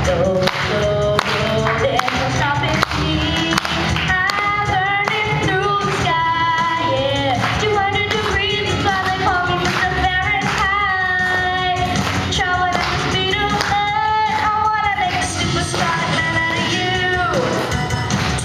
Go, go, go, there's no stopping me. I'm burning through the sky, yeah. 200 degrees is why they call me Mr. Fahrenheit. Traveling at the speed of light, I wanna make a supersonic man out of you.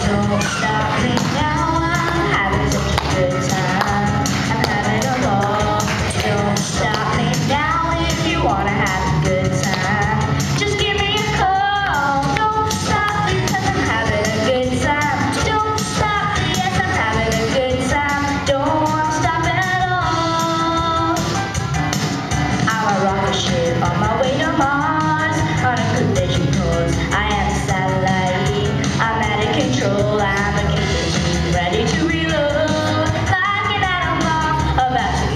Don't stop me now, I'm having such a good time. I'm having a ball. Don't stop me now if you wanna have a good time. Just give me a call. Don't stop because I'm having a good time. Don't stop, yes, I'm having a good time. Don't wanna stop at all. I'm a rocket ship on my way to Mars, on a collision course. I am a satellite. I'm out of control. I'm a condition ready to reload. Like an atom bomb about to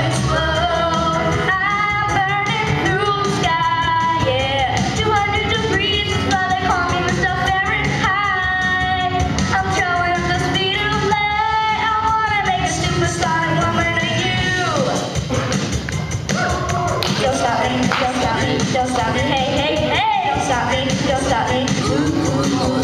explode. I'm burning through the sky, yeah. 200 degrees is why they call me Mr. Fahrenheit. I'm traveling at the speed of light. I wanna make a supersonic woman of you. Don't stop me, don't stop me, don't stop me, hey, hey, hey, don't stop me, don't stop me.